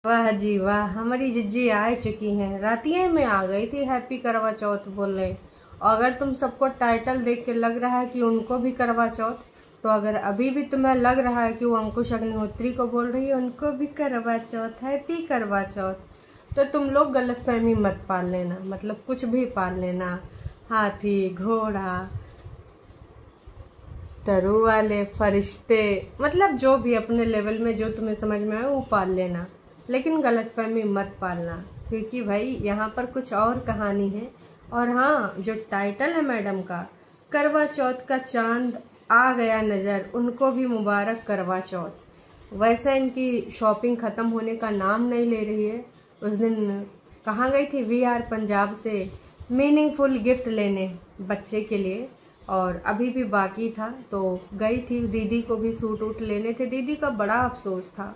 वाह जी वाह, हमारी जिज्जी आ चुकी हैं। रातिये में आ गई थी हैप्पी करवा चौथ बोलने। अगर तुम सबको टाइटल देख के लग रहा है कि उनको भी करवा चौथ, तो अगर अभी भी तुम्हें लग रहा है कि वो अंकुश अग्निहोत्री को बोल रही है उनको भी करवा चौथ, हैप्पी करवा चौथ, तो तुम लोग गलतफहमी मत पाल लेना। मतलब कुछ भी पाल लेना, हाथी, घोड़ा, टरू वाले, फरिश्ते, मतलब जो भी अपने लेवल में जो तुम्हें समझ में आए वो पाल लेना, लेकिन गलतफहमी मत पालना, क्योंकि भाई यहाँ पर कुछ और कहानी है। और हाँ, जो टाइटल है मैडम का, करवा चौथ का चांद आ गया नज़र, उनको भी मुबारक करवा चौथ। वैसे इनकी शॉपिंग ख़त्म होने का नाम नहीं ले रही है। उस दिन कहाँ गई थी? VR पंजाब से मीनिंगफुल गिफ्ट लेने बच्चे के लिए, और अभी भी बाकी था तो गई थी। दीदी को भी सूट वूट लेने थे। दीदी का बड़ा अफसोस था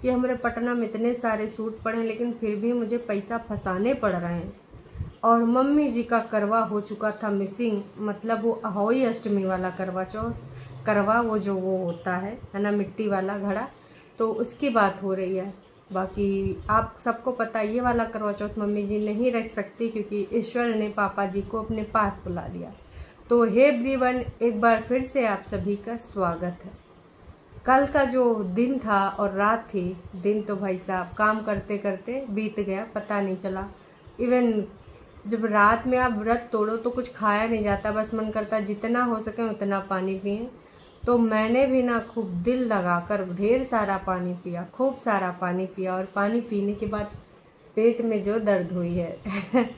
कि हमारे पटना में इतने सारे सूट पड़े हैं, लेकिन फिर भी मुझे पैसा फंसाने पड़ रहे हैं। और मम्मी जी का करवा हो चुका था मिसिंग, मतलब वो अहोई अष्टमी वाला करवा चौथ, करवा वो जो वो होता है ना, मिट्टी वाला घड़ा, तो उसकी बात हो रही है। बाकी आप सबको पता, ये वाला करवा चौथ मम्मी जी नहीं रख सकती, क्योंकि ईश्वर ने पापा जी को अपने पास बुला लिया। तो हे एवरीवन, एक बार फिर से आप सभी का स्वागत है। कल का जो दिन था और रात थी, दिन तो भाई साहब काम करते करते बीत गया, पता नहीं चला। इवन जब रात में आप व्रत तोड़ो तो कुछ खाया नहीं जाता, बस मन करता जितना हो सके उतना पानी पिए। तो मैंने भी ना खूब दिल लगाकर ढेर सारा पानी पिया, खूब सारा पानी पिया, और पानी पीने के बाद पेट में जो दर्द हुई है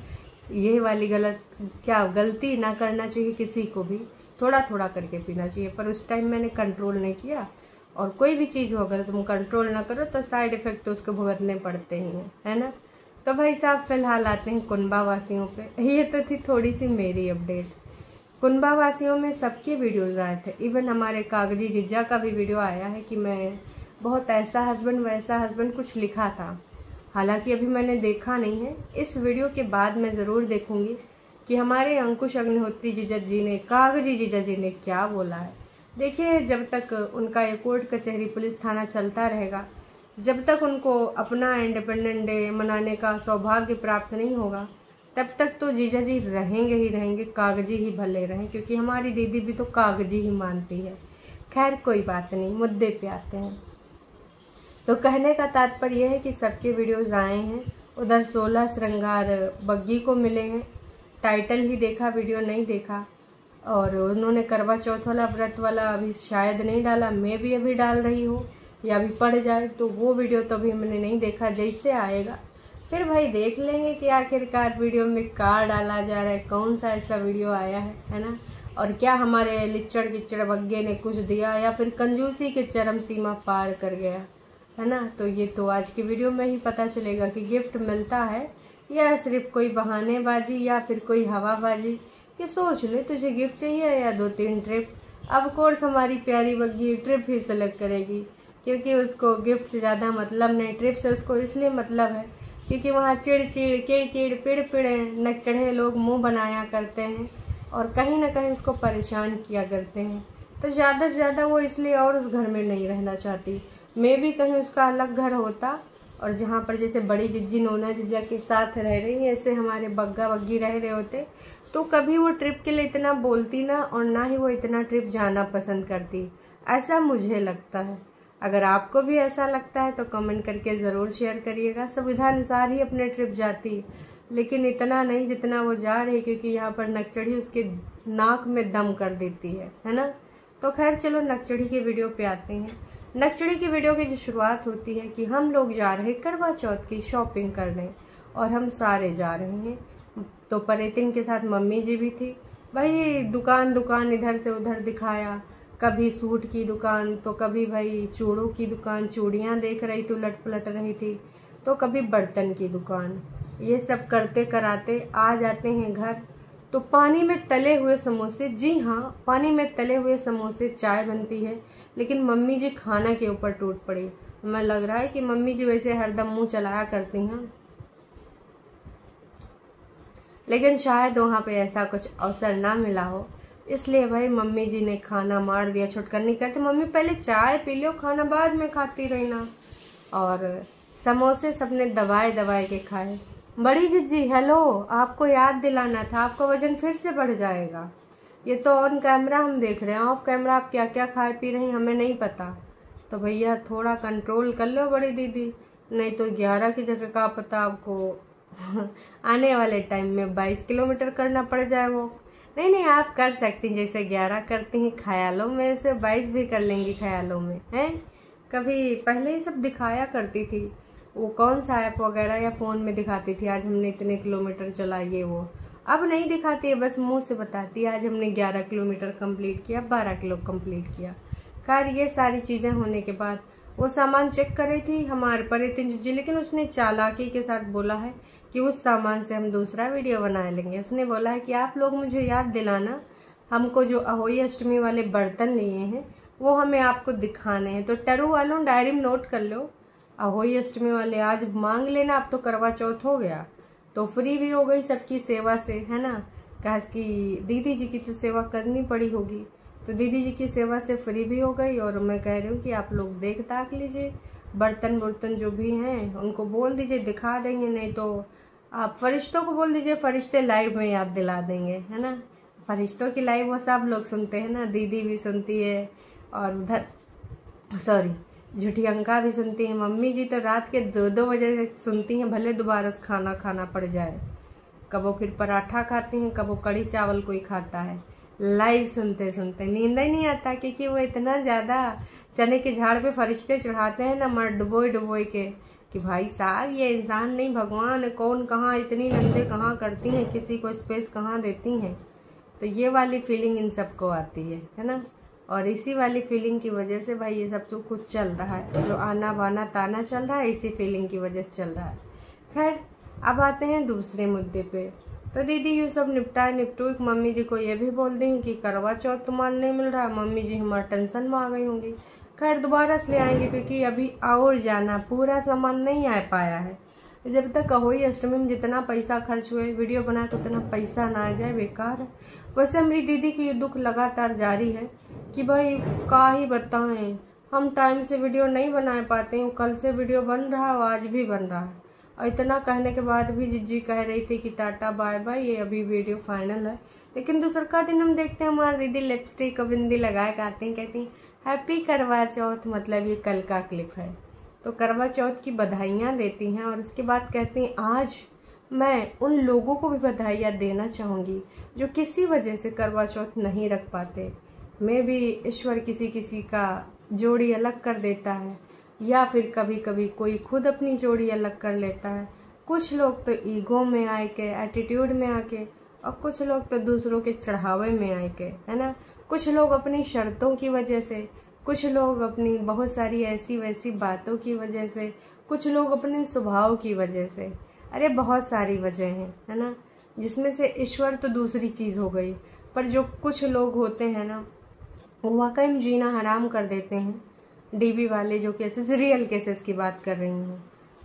ये वाली गलती ना करना चाहिए किसी को भी, थोड़ा थोड़ा करके पीना चाहिए। पर उस टाइम मैंने कंट्रोल नहीं किया, और कोई भी चीज़ हो अगर तुम कंट्रोल ना करो तो साइड इफ़ेक्ट तो उसको भुगतने पड़ते ही हैं, है ना। तो भाई साहब फिलहाल आते हैं कुनबा वासियों पे। ये तो थी थोड़ी सी मेरी अपडेट। कुनबा वासियों में सबके वीडियोज़ आए थे, इवन हमारे कागजी जिज्जा का भी वीडियो आया है कि मैं बहुत ऐसा हस्बैंड वैसा हस्बैंड कुछ लिखा था। हालांकि अभी मैंने देखा नहीं है, इस वीडियो के बाद मैं ज़रूर देखूंगी कि हमारे अंकुश अग्निहोत्री जीजा जी ने, कागजी जीजा जी ने क्या बोला है। देखिए, जब तक उनका ये कोर्ट कचहरी पुलिस थाना चलता रहेगा, जब तक उनको अपना इंडिपेंडेंट डे मनाने का सौभाग्य प्राप्त नहीं होगा, तब तक तो जीजा जी रहेंगे ही रहेंगे, कागजी ही भले रहें, क्योंकि हमारी दीदी भी तो कागजी ही मानती है। खैर कोई बात नहीं, मुद्दे पे आते हैं। तो कहने का तात्पर्य यह है कि सबके वीडियोज़ आए हैं। उधर 16 श्रृंगार बग्गी को मिले हैं, टाइटल ही देखा, वीडियो नहीं देखा। और उन्होंने करवा चौथ वाला व्रत वाला अभी शायद नहीं डाला, मैं भी अभी डाल रही हूँ या अभी पड़ जाए, तो वो वीडियो तो अभी मैंने नहीं देखा। जैसे आएगा फिर भाई देख लेंगे कि आखिरकार वीडियो में क्या डाला जा रहा है, कौन सा ऐसा वीडियो आया है ना। और क्या हमारे लिच्चड़ किच्चड़ बग्गे ने कुछ दिया, या फिर कंजूसी के चरम सीमा पार कर गया, है ना। तो ये तो आज की वीडियो में ही पता चलेगा कि गिफ्ट मिलता है या सिर्फ कोई बहानेबाजी या फिर कोई हवाबाजी। ये सोच ले, तुझे गिफ्ट चाहिए या 2-3 ट्रिप। अब कोर्स हमारी प्यारी बग्गी ट्रिप ही सेलेक्ट करेगी, क्योंकि उसको गिफ्ट से ज़्यादा मतलब नहीं, ट्रिप से उसको इसलिए मतलब है क्योंकि वहाँ चिड़-चिड़, किड़-किड़, पिड़-पिड़ नकचढ़े लोग मुंह बनाया करते हैं और कहीं ना कहीं उसको परेशान किया करते हैं। तो ज़्यादा से ज़्यादा वो इसलिए और उस घर में नहीं रहना चाहती। मैं भी कहीं उसका अलग घर होता, और जहाँ पर जैसे बड़ी जिज्जी नोना जिज्जा के साथ रह रही है, ऐसे हमारे बग्गा बग्गी रह रहे होते, तो कभी वो ट्रिप के लिए इतना बोलती ना, और ना ही वो इतना ट्रिप जाना पसंद करती, ऐसा मुझे लगता है। अगर आपको भी ऐसा लगता है तो कमेंट करके ज़रूर शेयर करिएगा। सुविधा अनुसार ही अपने ट्रिप जाती, लेकिन इतना नहीं जितना वो जा रही, क्योंकि यहाँ पर नकचढ़ी उसके नाक में दम कर देती है ना। तो खैर चलो नकचढ़ी के वीडियो पे आते हैं। नकचढ़ी की वीडियो की जो शुरुआत होती है कि हम लोग जा रहे हैं करवा चौथ की शॉपिंग करने, और हम सारे जा रहे हैं। तो परेतिन के साथ मम्मी जी भी थी। भाई दुकान दुकान इधर से उधर दिखाया, कभी सूट की दुकान, तो कभी भाई चूड़ों की दुकान, चूड़ियाँ देख रही थी, उलट पलट रही थी, तो कभी बर्तन की दुकान। ये सब करते कराते आ जाते हैं घर, तो पानी में तले हुए समोसे, जी हाँ पानी में तले हुए समोसे, चाय बनती है, लेकिन मम्मी जी खाना के ऊपर टूट पड़ी। हमें लग रहा है कि मम्मी जी वैसे हरदम मुंह चलाया करती हैं, लेकिन शायद वहाँ पे ऐसा कुछ अवसर ना मिला हो, इसलिए भाई मम्मी जी ने खाना मार दिया। छुटकनी करते, मम्मी पहले चाय पी लो, खाना बाद में खाती रहना। और समोसे सबने दबाए दबाए के खाए। बड़ी जिज्जी हेलो, आपको याद दिलाना था, आपका वजन फिर से बढ़ जाएगा। ये तो ऑन कैमरा हम देख रहे हैं, ऑफ कैमरा आप क्या क्या खाए पी रही हमें नहीं पता। तो भैया थोड़ा कंट्रोल कर लो बड़ी दीदी, नहीं तो 11 की जगह का पता आपको आने वाले टाइम में 22 किलोमीटर करना पड़ जाए वो। नहीं नहीं, आप कर सकती हैं, जैसे 11 करती हैं ख्यालों में, से 22 भी कर लेंगी ख्यालों में हैं। कभी पहले ही सब दिखाया करती थी, वो कौन सा ऐप वगैरह या फ़ोन में दिखाती थी आज हमने इतने किलोमीटर चला ये वो। अब नहीं दिखाती है, बस मुंह से बताती है आज हमने 11 किलोमीटर कंप्लीट किया, 12 किलो कंप्लीट किया। खैर ये सारी चीज़ें होने के बाद वो सामान चेक कर रही थी हमारे पर इतनी जी, लेकिन उसने चालाकी के साथ बोला है कि उस सामान से हम दूसरा वीडियो बना लेंगे। उसने बोला है कि आप लोग मुझे याद दिलाना, हमको जो अहोई अष्टमी वाले बर्तन लिए हैं वो हमें आपको दिखाने हैं। तो टरू वालों डायरी में नोट कर लो, अहोई अष्टमी वाले आज मांग लेना। अब तो करवा चौथ हो गया तो फ्री भी हो गई सबकी सेवा से, है ना। काश की दीदी जी की तो सेवा करनी पड़ी होगी, तो दीदी जी की सेवा से फ्री भी हो गई। और मैं कह रही हूँ कि आप लोग देख ताक लीजिए, बर्तन वर्तन जो भी हैं उनको बोल दीजिए दिखा देंगे, नहीं तो आप फरिश्तों को बोल दीजिए, फरिश्ते लाइव में याद दिला देंगे, है ना। फरिश्तों की लाइव वो सब लोग सुनते हैं ना, दीदी भी सुनती है और उधर सॉरी झूठी अंका भी सुनती है, मम्मी जी तो रात के 2-2 बजे सुनती हैं, भले दोबारा खाना खाना पड़ जाए। कबो फिर पराठा खाती हैं, कबो कढ़ी चावल कोई खाता है, लाइव सुनते सुनते नींद ही नहीं आता, क्योंकि वो इतना ज़्यादा चने के झाड़ पे फरिश्ते चढ़ाते हैं ना मर डुबोई डुबोई के, कि भाई साहब ये इंसान नहीं भगवान है, कौन कहाँ इतनी नंदे कहाँ करती हैं, किसी को स्पेस कहाँ देती हैं। तो ये वाली फीलिंग इन सबको आती है ना। और इसी वाली फीलिंग की वजह से भाई ये सब कुछ चल रहा है, जो आना बाना ताना चल रहा है इसी फीलिंग की वजह से चल रहा है। खैर अब आते हैं दूसरे मुद्दे पे। तो दीदी ये सब निपटू मम्मी जी को ये भी बोल दी कि करवा चौथ तुम्हारा नहीं मिल रहा, मम्मी जी हमारे टेंशन में आ गई होंगी। खैर दोबारा से ले आएंगे, क्योंकि अभी और जाना पूरा सामान नहीं आ पाया है। जब तक अहोई अष्टमी में जितना पैसा खर्च हुए वीडियो बना के उतना पैसा ना आ जाए बेकार है। वैसे हमारी दीदी की ये दुख लगातार जारी है कि भाई का ही बताएं, हम टाइम से वीडियो नहीं बना पाते हैं। कल से वीडियो बन रहा है, आज भी बन रहा है, और इतना कहने के बाद भी जिज्जी कह रही थी कि टाटा बाय बाय, ये अभी वीडियो फाइनल है। लेकिन दूसरा दिन हम देखते हैं हमारी दीदी लिपस्टिक और बिंदी लगा के आती हैं, कहती हैं हैप्पी करवा चौथ। मतलब ये कल का क्लिप है, तो करवा चौथ की बधाइयाँ देती हैं और उसके बाद कहती हैं आज मैं उन लोगों को भी बधाइयाँ देना चाहूँगी जो किसी वजह से करवा चौथ नहीं रख पाते। मैं भी ईश्वर किसी किसी का जोड़ी अलग कर देता है, या फिर कभी कभी कोई खुद अपनी जोड़ी अलग कर लेता है। कुछ लोग तो ईगो में आए के, एटीट्यूड में आके, और कुछ लोग तो दूसरों के चढ़ावे में आए के, है ना। कुछ लोग अपनी शर्तों की वजह से, कुछ लोग अपनी बहुत सारी ऐसी वैसी बातों की वजह से, कुछ लोग अपने स्वभाव की वजह से, अरे बहुत सारी वजह हैं, है ना। जिसमें से ईश्वर तो दूसरी चीज़ हो गई, पर जो कुछ लोग होते हैं ना वो वाकई में जीना हराम कर देते हैं। डीबी वाले जो केसेस, रियल केसेस की बात कर रही हूँ,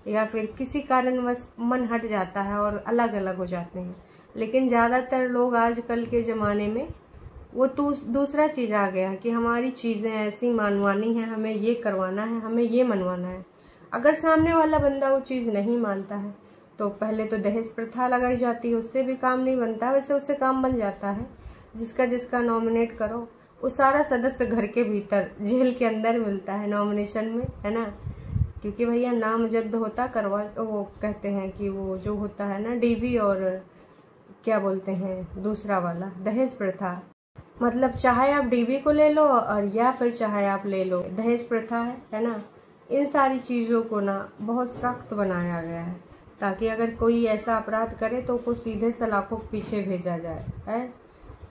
या फिर किसी कारणवश मन हट जाता है और अलग अलग हो जाते हैं। लेकिन ज़्यादातर लोग आजकल के ज़माने में वो दूसरा चीज़ आ गया कि हमारी चीज़ें ऐसी मानवानी है, हमें ये करवाना है, हमें ये मनवाना है। अगर सामने वाला बंदा वो चीज़ नहीं मानता है तो पहले तो दहेज प्रथा लगाई जाती है, उससे भी काम नहीं बनता। वैसे उससे काम बन जाता है, जिसका नॉमिनेट करो वो सारा सदस्य घर के भीतर जेल के अंदर मिलता है नॉमिनेशन में, है ना। क्योंकि भैया नामजद होता करवा, वो कहते हैं कि वो जो होता है ना डीवी और क्या बोलते हैं दूसरा वाला दहेज प्रथा, मतलब चाहे आप डीवी को ले लो और या फिर चाहे आप ले लो दहेज प्रथा, है ना। इन सारी चीज़ों को ना बहुत सख्त बनाया गया है ताकि अगर कोई ऐसा अपराध करे तो उसको सीधे सलाखों के पीछे भेजा जाए, है।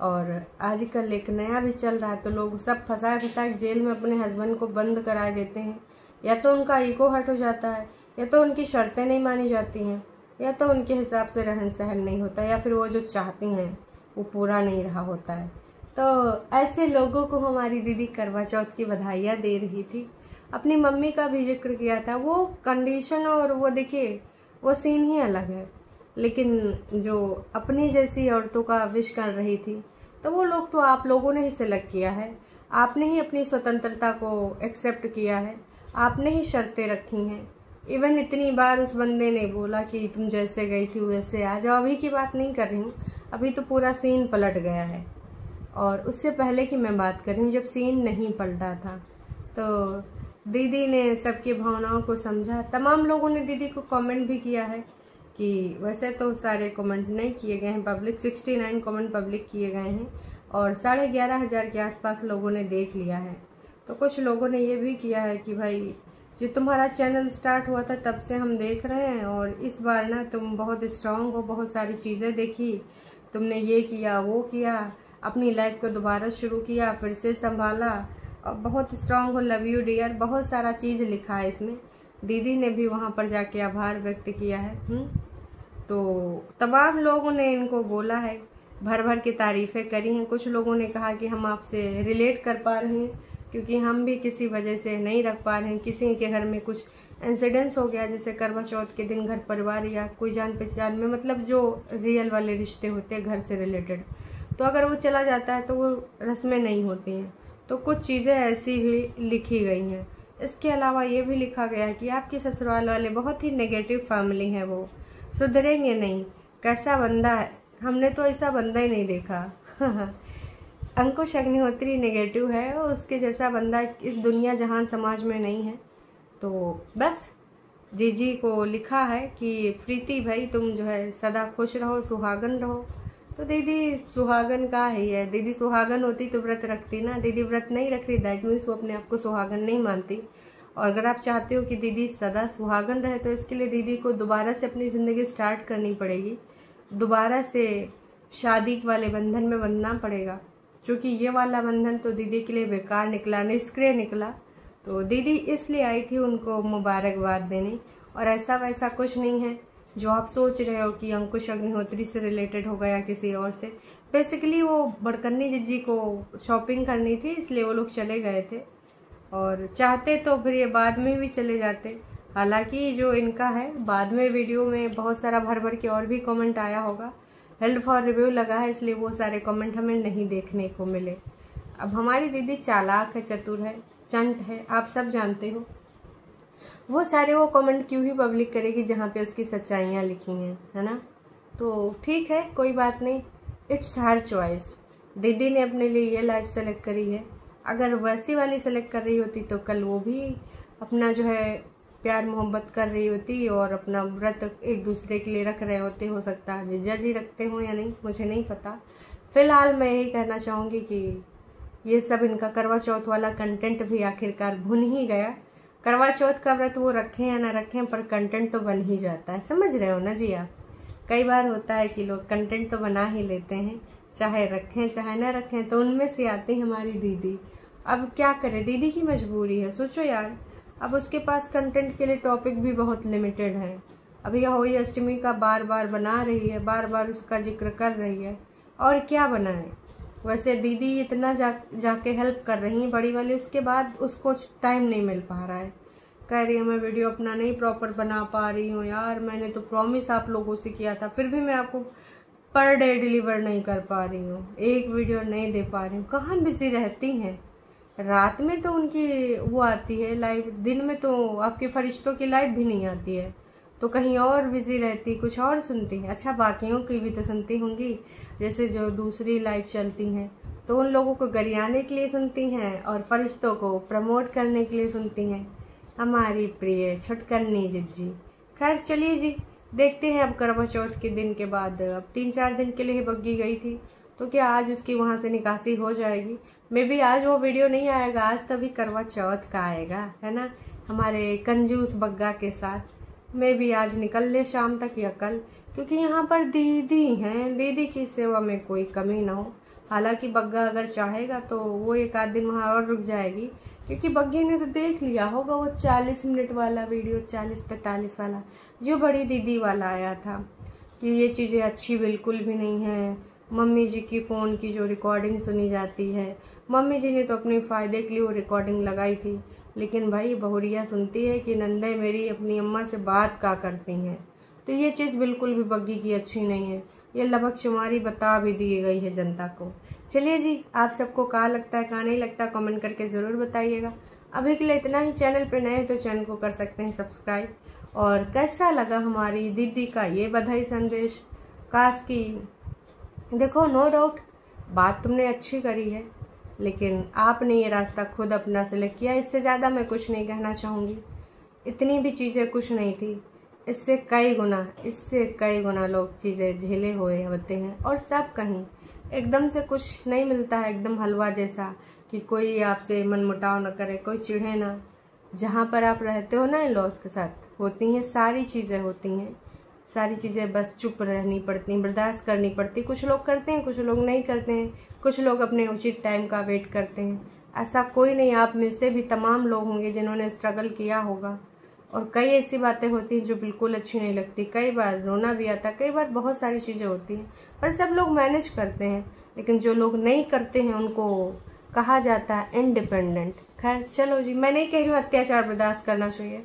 और आजकल एक नया भी चल रहा है, तो लोग सब फंसा जेल में अपने हस्बैंड को बंद करा देते हैं। या तो उनका ईगो हट हो जाता है, या तो उनकी शर्तें नहीं मानी जाती हैं, या तो उनके हिसाब से रहन सहन नहीं होता, या फिर वो जो चाहती हैं वो पूरा नहीं रहा होता है। तो ऐसे लोगों को हमारी दीदी करवा चौथ की बधाइयाँ दे रही थी। अपनी मम्मी का भी जिक्र किया था, वो कंडीशन और वो देखिए वो सीन ही अलग है। लेकिन जो अपनी जैसी औरतों का विश कर रही थी, तो वो लोग तो आप लोगों ने ही सिलेक्ट किया है, आपने ही अपनी स्वतंत्रता को एक्सेप्ट किया है, आपने ही शर्तें रखी हैं। इवन इतनी बार उस बंदे ने बोला कि तुम जैसे गई थी वैसे आ जाओ। अभी की बात नहीं कर रही हूँ, अभी तो पूरा सीन पलट गया है। और उससे पहले की मैं बात कर रही हूँ जब सीन नहीं पलटा था। तो दीदी ने सबकी भावनाओं को समझा। तमाम लोगों ने दीदी को कमेंट भी किया है कि वैसे तो सारे कमेंट नहीं किए गए हैं, पब्लिक 69 कमेंट पब्लिक किए गए हैं और 11,500 के आसपास लोगों ने देख लिया है। तो कुछ लोगों ने ये भी किया है कि भाई जो तुम्हारा चैनल स्टार्ट हुआ था तब से हम देख रहे हैं और इस बार ना तुम बहुत स्ट्रांग हो, बहुत सारी चीज़ें देखी, तुमने ये किया वो किया, अपनी लाइफ को दोबारा शुरू किया, फिर से संभाला और बहुत स्ट्रांग हो, लव यू डियर, बहुत सारा चीज़ लिखा है इसमें। दीदी ने भी वहाँ पर जाके आभार व्यक्त किया है। तो तमाम लोगों ने इनको बोला है, भर भर की तारीफ़ें करी हैं। कुछ लोगों ने कहा कि हम आपसे रिलेट कर पा रहे हैं क्योंकि हम भी किसी वजह से नहीं रख पा रहे हैं, किसी के घर में कुछ इंसिडेंट्स हो गया, जैसे करवा चौथ के दिन घर परिवार या कोई जान पहचान में, मतलब जो रियल वाले रिश्ते होते हैं घर से रिलेटेड, तो अगर वो चला जाता है तो वो रस्में नहीं होती हैं। तो कुछ चीज़ें ऐसी भी लिखी गई हैं। इसके अलावा ये भी लिखा गया है कि आपके ससुराल वाले बहुत ही नेगेटिव फैमिली हैं, वो सुधरेंगे नहीं, कैसा बंदा है, हमने तो ऐसा बंदा ही नहीं देखा। अंकुश अग्निहोत्री नेगेटिव है और उसके जैसा बंदा इस दुनिया जहान समाज में नहीं है। तो बस जीजी को लिखा है कि प्रीति भाई तुम जो है सदा खुश रहो, सुहागन रहो। तो दीदी सुहागन का है, दीदी सुहागन होती तो व्रत रखती ना, दीदी व्रत नहीं रख रही, दैट मीन्स वो अपने आप को सुहागन नहीं मानती। और अगर आप चाहते हो कि दीदी सदा सुहागन रहे तो इसके लिए दीदी को दोबारा से अपनी ज़िंदगी स्टार्ट करनी पड़ेगी, दोबारा से शादी वाले बंधन में बंधना पड़ेगा, क्योंकि ये वाला बंधन तो दीदी के लिए बेकार निकला, निष्क्रिय निकला। तो दीदी इसलिए आई थी उनको मुबारकबाद देने, और ऐसा वैसा कुछ नहीं है जो आप सोच रहे हो कि अंकुश अग्निहोत्री से रिलेटेड होगा या किसी और से। बेसिकली वो बड़कन्नी जीजी को शॉपिंग करनी थी इसलिए वो लोग चले गए थे, और चाहते तो फिर ये बाद में भी चले जाते। हालांकि जो इनका है बाद में वीडियो में बहुत सारा भर भर के और भी कमेंट आया होगा, हेल्ड फॉर रिव्यू लगा है इसलिए वो सारे कमेंट हमें नहीं देखने को मिले। अब हमारी दीदी चालाक है, चतुर है, चंट है, आप सब जानते हो। वो सारे वो कमेंट क्यों ही पब्लिक करेगी जहाँ पे उसकी सच्चाइयाँ लिखी हैं, है ना। तो ठीक है, कोई बात नहीं, इट्स हर चॉइस। दीदी ने अपने लिए ये लाइफ सेलेक्ट करी है। अगर वैसी वाली सेलेक्ट कर रही होती तो कल वो भी अपना जो है प्यार मोहब्बत कर रही होती और अपना व्रत एक दूसरे के लिए रख रहे होते। हो सकता है जीजा जी रखते हो या नहीं, मुझे नहीं पता। फिलहाल मैं यही कहना चाहूँगी कि ये सब इनका करवा चौथ वाला कंटेंट भी आखिरकार भुन ही गया। करवा चौथ का व्रत वो रखें या ना रखें पर कंटेंट तो बन ही जाता है, समझ रहे हो ना जी आप। कई बार होता है कि लोग कंटेंट तो बना ही लेते हैं, चाहे रखें चाहे ना रखें। तो उनमें से आती हमारी दीदी। अब क्या करे, दीदी की मजबूरी है। सोचो यार, अब उसके पास कंटेंट के लिए टॉपिक भी बहुत लिमिटेड है। अभी होली अष्टमी का बार बार बना रही है, बार बार उसका जिक्र कर रही है, और क्या बनाए। वैसे दीदी इतना जाके हेल्प कर रही है बड़ी वाली, उसके बाद उसको टाइम नहीं मिल पा रहा है। कह रही है मैं वीडियो अपना नहीं प्रॉपर बना पा रही हूँ यार, मैंने तो प्रॉमिस आप लोगों से किया था, फिर भी मैं आपको पर डे डिलीवर नहीं कर पा रही हूँ, एक वीडियो नहीं दे पा रही हूँ। कहाँ बिजी रहती हैं, रात में तो उनकी वो आती है लाइव, दिन में तो आपके फरिश्तों की लाइव भी नहीं आती है, तो कहीं और बिजी रहती, कुछ और सुनती है। अच्छा, बाकियों की भी तो सुनती होंगी, जैसे जो दूसरी लाइव चलती हैं तो उन लोगों को गरियाने के लिए सुनती हैं और फरिश्तों को प्रमोट करने के लिए सुनती हैं, हमारी प्रिय छुटकन्नी जिज्जी। खैर चलिए जी, देखते हैं अब करवा चौथ के दिन के बाद। अब 3-4 दिन के लिए ही बग्गी गई थी, तो क्या आज उसकी वहाँ से निकासी हो जाएगी। मे बी आज वो वीडियो नहीं आएगा, आज तभी करवा चौथ का आएगा, है ना, हमारे कंजूस बग्गा के साथ। मे बी आज निकल ले शाम तक या कल, क्योंकि यहाँ पर दीदी हैं, दीदी की सेवा में कोई कमी ना हो। हालांकि बग्गा अगर चाहेगा तो वो 1 आध दिन वहाँ और रुक जाएगी, क्योंकि बग्गे ने तो देख लिया होगा वो 40 मिनट वाला वीडियो, 40-45 वाला जो बड़ी दीदी वाला आया था कि ये चीज़ें अच्छी बिल्कुल भी नहीं है। मम्मी जी की फ़ोन की जो रिकॉर्डिंग सुनी जाती है, मम्मी जी ने तो अपने फ़ायदे के लिए वो रिकॉर्डिंग लगाई थी, लेकिन भाई बहुरिया सुनती है कि नंदे मेरी अपनी अम्मा से बात का करती हैं। तो ये चीज़ बिल्कुल भी बग्गी की अच्छी नहीं है, ये लबक शुमारी बता भी दी गई है जनता को। चलिए जी, आप सबको क्या लगता है क्या नहीं लगता कमेंट करके ज़रूर बताइएगा। अभी के लिए इतना ही। चैनल पे नए तो चैनल को कर सकते हैं सब्सक्राइब, और कैसा लगा हमारी दीदी का ये बधाई संदेश। काश की देखो, नो डाउट बात तुमने अच्छी करी है, लेकिन आपने ये रास्ता खुद अपना सेलेक्ट किया। इससे ज़्यादा मैं कुछ नहीं कहना चाहूँगी। इतनी भी चीज़ें कुछ नहीं थी, इससे कई गुना लोग चीज़ें झेले हुए होते हैं। और सब कहीं एकदम से कुछ नहीं मिलता है, एकदम हलवा जैसा कि कोई आपसे मनमुटाव न करे, कोई चिढ़े ना। जहाँ पर आप रहते हो ना, इन लॉज के साथ होती हैं सारी चीज़ें, होती हैं सारी चीज़ें, बस चुप रहनी पड़ती हैं, बर्दाश्त करनी पड़ती। कुछ लोग करते हैं, कुछ लोग नहीं करते हैं, कुछ लोग अपने उचित टाइम का वेट करते हैं। ऐसा कोई नहीं, आप में से भी तमाम लोग होंगे जिन्होंने स्ट्रगल किया होगा। और कई ऐसी बातें होती हैं जो बिल्कुल अच्छी नहीं लगती, कई बार रोना भी आता, कई बार बहुत सारी चीज़ें होती हैं, पर सब लोग मैनेज करते हैं। लेकिन जो लोग नहीं करते हैं उनको कहा जाता है इंडिपेंडेंट। खैर चलो जी, मैं नहीं कह रही हूँ अत्याचार बर्दाश्त करना चाहिए,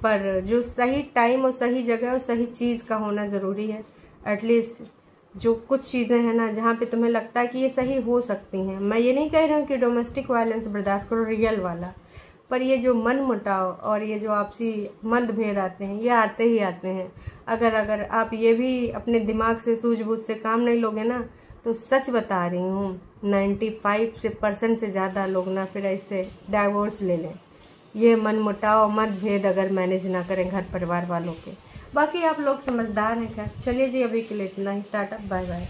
पर जो सही टाइम और सही जगह और सही चीज़ का होना ज़रूरी है। एटलीस्ट जो कुछ चीज़ें हैं ना, जहाँ पे तुम्हें लगता है कि ये सही हो सकती हैं। मैं ये नहीं कह रही हूँ कि डोमेस्टिक वायलेंस बर्दाश्त करो, रियल वाला, पर ये जो मन मुटाव और ये जो आपसी मतभेद आते हैं, ये आते ही आते हैं। अगर आप ये भी अपने दिमाग से सूझबूझ से काम नहीं लोगे ना, तो सच बता रही हूँ 95% से ज़्यादा लोग ना फिर ऐसे डाइवोर्स ले लें, ये मन मुटाव मतभेद अगर मैनेज ना करें घर परिवार वालों के। बाकी आप लोग समझदार हैं। क्या, चलिए जी, अभी के लिए इतना ही। Tata, bye bye.